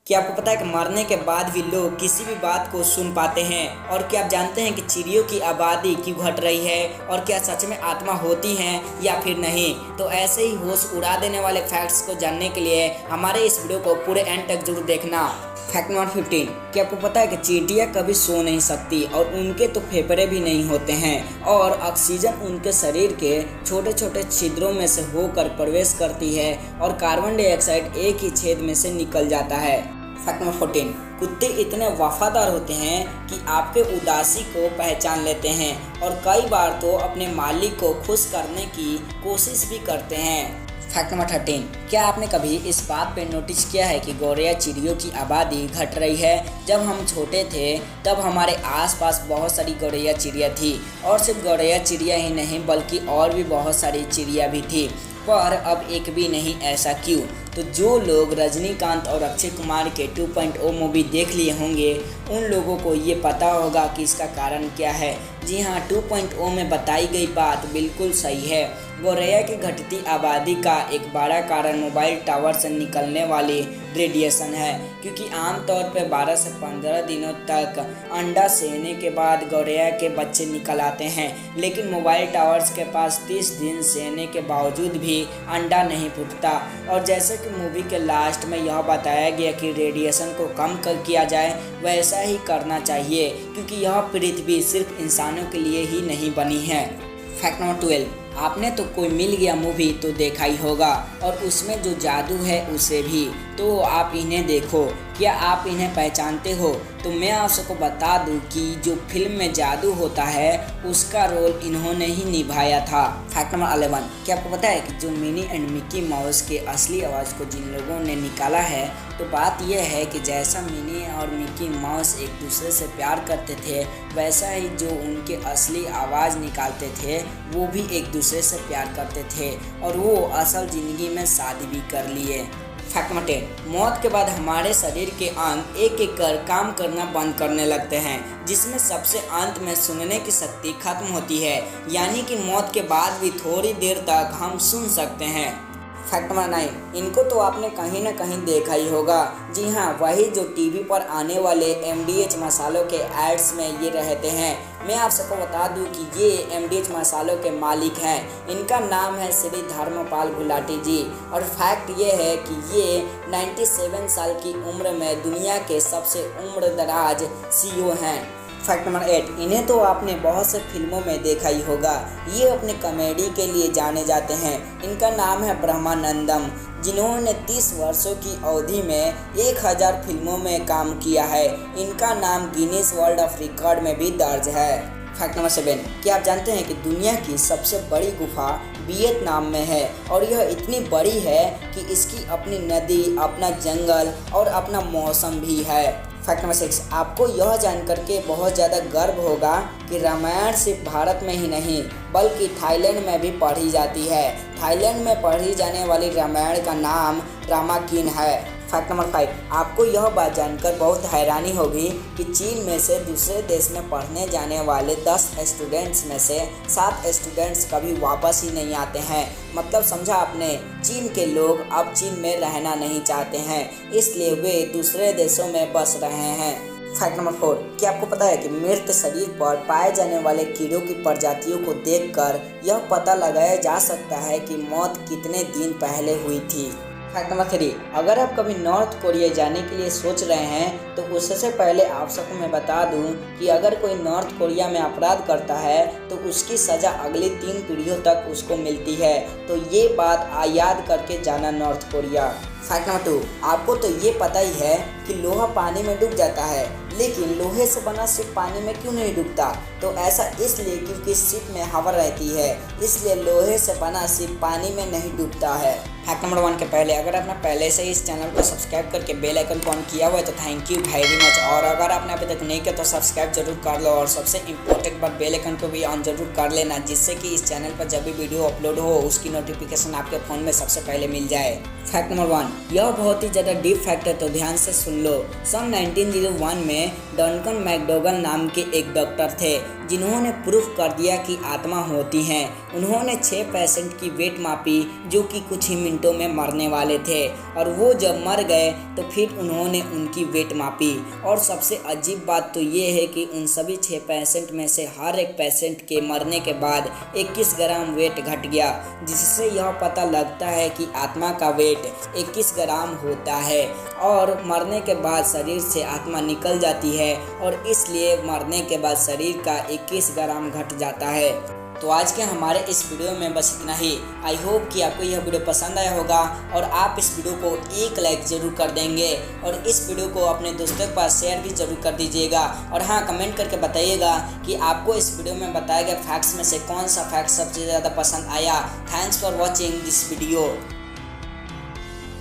क्या आपको पता है कि मरने के बाद भी लोग किसी भी बात को सुन पाते हैं? और क्या आप जानते हैं कि चिड़ियों की आबादी क्यों घट रही है और क्या सच में आत्मा होती हैं या फिर नहीं? तो ऐसे ही होश उड़ा देने वाले फैक्ट्स को जानने के लिए हमारे इस वीडियो को पूरे एंड तक जरूर देखना। फैक्ट नंबर 15, क्या आपको पता है कि चींटियां कभी सो नहीं सकती और उनके तो फेफड़े भी नहीं होते हैं और ऑक्सीजन उनके शरीर के छोटे छोटे छिद्रों में से होकर प्रवेश करती है और कार्बन डाइऑक्साइड एक ही छेद में से निकल जाता है। फैक्ट नंबर 14, कुत्ते इतने वफादार होते हैं कि आपके उदासी को पहचान लेते हैं और कई बार तो अपने मालिक को खुश करने की कोशिश भी करते हैं। फैक्ट नंबर 13, क्या आपने कभी इस बात पे नोटिस किया है कि गौरैया चिड़ियों की आबादी घट रही है? जब हम छोटे थे तब हमारे आसपास बहुत सारी गौरैया चिड़िया थी और सिर्फ गौरैया चिड़िया ही नहीं बल्कि और भी बहुत सारी चिड़िया भी थी, पर अब एक भी नहीं। ऐसा क्यों? तो जो लोग रजनीकांत और अक्षय कुमार के 2.0 मूवी देख लिए होंगे उन लोगों को ये पता होगा कि इसका कारण क्या है। जी हाँ, 2.0 में बताई गई बात बिल्कुल सही है। गौरैया की घटती आबादी का एक बड़ा कारण मोबाइल टावर से निकलने वाली रेडिएशन है, क्योंकि आमतौर पर 12 से 15 दिनों तक अंडा सेने के बाद गौरैया के बच्चे निकल आते हैं, लेकिन मोबाइल टावर्स के पास 30 दिन सेने के बावजूद भी अंडा नहीं फूटता। और जैसे कि मूवी के लास्ट में यह बताया गया कि रेडिएशन को कम किया जाए, वैसा ही करना चाहिए, क्योंकि यह पृथ्वी सिर्फ इंसानों के लिए ही नहीं बनी है। फैक्ट नंबर 12, आपने तो कोई मिल गया मूवी तो देखा ही होगा और उसमें जो जादू है उसे भी। तो आप इन्हें देखो, क्या आप इन्हें पहचानते हो? तो मैं आप सबको बता दूं कि जो फिल्म में जादू होता है उसका रोल इन्होंने ही निभाया था। फैक्ट नंबर 11, क्या आपको पता है कि जो मिनी एंड मिकी माउस के असली आवाज़ को जिन लोगों ने निकाला है, तो बात यह है कि जैसा मिनी और मिकी माउस एक दूसरे से प्यार करते थे, वैसा ही जो उनके असली आवाज़ निकालते थे वो भी एक दूसरे से प्यार करते थे और वो असल ज़िंदगी में शादी भी कर लिए। फैक्ट नंबर 10, मौत के बाद हमारे शरीर के अंग एक एक कर काम करना बंद करने लगते हैं, जिसमें सबसे अंत में सुनने की शक्ति खत्म होती है, यानी कि मौत के बाद भी थोड़ी देर तक हम सुन सकते हैं। फैक्ट नंबर 9, इनको तो आपने कहीं ना कहीं देखा ही होगा। जी हाँ, वही जो टीवी पर आने वाले MDH मसालों के एड्स में ये रहते हैं। मैं आप सबको बता दूं कि ये MDH मसालों के मालिक हैं। इनका नाम है श्री धर्मपाल गुलाटी जी और फैक्ट ये है कि ये 97 साल की उम्र में दुनिया के सबसे उम्रदराज CEO हैं। फैक्ट नंबर 8, इन्हें तो आपने बहुत से फिल्मों में देखा ही होगा। ये अपने कॉमेडी के लिए जाने जाते हैं। इनका नाम है ब्रह्मानंदम, जिन्होंने 30 वर्षों की अवधि में 1000 फिल्मों में काम किया है। इनका नाम गिनीज वर्ल्ड ऑफ रिकॉर्ड में भी दर्ज है। फैक्ट नंबर 7, क्या आप जानते हैं कि दुनिया की सबसे बड़ी गुफा वियतनाम में है और यह इतनी बड़ी है कि इसकी अपनी नदी, अपना जंगल और अपना मौसम भी है। फैक्ट नंबर 6, आपको यह जानकर के बहुत ज़्यादा गर्व होगा कि रामायण सिर्फ भारत में ही नहीं बल्कि थाईलैंड में भी पढ़ी जाती है। थाईलैंड में पढ़ी जाने वाली रामायण का नाम रामायण है। फैक्ट नंबर 5, आपको यह बात जानकर बहुत हैरानी होगी कि चीन में से दूसरे देश में पढ़ने जाने वाले 10 स्टूडेंट्स में से 7 स्टूडेंट्स कभी वापस ही नहीं आते हैं। मतलब समझा आपने, चीन के लोग अब चीन में रहना नहीं चाहते हैं, इसलिए वे दूसरे देशों में बस रहे हैं। फैक्ट नंबर 4, क्या आपको पता है कि मृत शरीर पर पाए जाने वाले कीड़ों की प्रजातियों को देखकर यह पता लगाया जा सकता है कि मौत कितने दिन पहले हुई थी। फैक्ट नंबर 3, अगर आप कभी नॉर्थ कोरिया जाने के लिए सोच रहे हैं तो उससे पहले आप सबको मैं बता दूं कि अगर कोई नॉर्थ कोरिया में अपराध करता है तो उसकी सज़ा अगली 3 पीढ़ियों तक उसको मिलती है। तो ये बात याद करके जाना नॉर्थ कोरिया। फैक्ट नंबर 2, आपको तो ये पता ही है कि लोहा पानी में डूब जाता है, लेकिन लोहे से बना शिप पानी में क्यों नहीं डूबता? तो ऐसा इसलिए क्योंकि शिप में हवा रहती है, इसलिए लोहे से बना शिप पानी में नहीं डूबता है। फैक्ट नंबर 1 के पहले अगर आपने पहले से इस चैनल को सब्सक्राइब करके बेल आइकन को ऑन किया हुआ है तो थैंक यू वेरी मच, और अगर आपने अभी तक नहीं किया तो सब्सक्राइब जरूर कर लो और सबसे इम्पोर्टेंट बात बेल आइकन को भी ऑन जरूर कर लेना, जिससे कि इस चैनल पर जब भी वीडियो अपलोड हो उसकी नोटिफिकेशन आपके फ़ोन में सबसे पहले मिल जाए। फैक्ट नंबर 1, यह बहुत ही ज़्यादा डीप फैक्ट है तो ध्यान से सुन लो। सन 1901 में डंकन मैकडोगल नाम के एक डॉक्टर थे जिन्होंने प्रूफ कर दिया कि आत्मा होती हैं। उन्होंने 6 पेशेंट की वेट मापी जो कि कुछ ही मिनटों में मरने वाले थे। और वो जब मर गए तो फिर उन्होंने उनकी वेट मापी और सबसे अजीब बात तो ये है कि उन सभी 6 पेशेंट में से हर एक पेशेंट के मरने के बाद 21 ग्राम वेट घट गया, जिससे यह पता लगता है कि आत्मा का वेट 21 ग्राम होता है। और मरने के बाद शरीर से आत्मा निकल जाती है और इसलिए मरने के बाद शरीर का 21 ग्राम घट जाता है। तो आज के हमारे इस वीडियो में बस इतना ही। आई होप कि आपको यह वीडियो पसंद आया होगा और आप इस वीडियो को एक लाइक ज़रूर कर देंगे और इस वीडियो को अपने दोस्तों के पास शेयर भी ज़रूर कर दीजिएगा। और हाँ, कमेंट करके बताइएगा कि आपको इस वीडियो में बताए गए फैक्ट्स में से कौन सा फैक्ट सबसे ज़्यादा पसंद आया। Thanks for watching this video.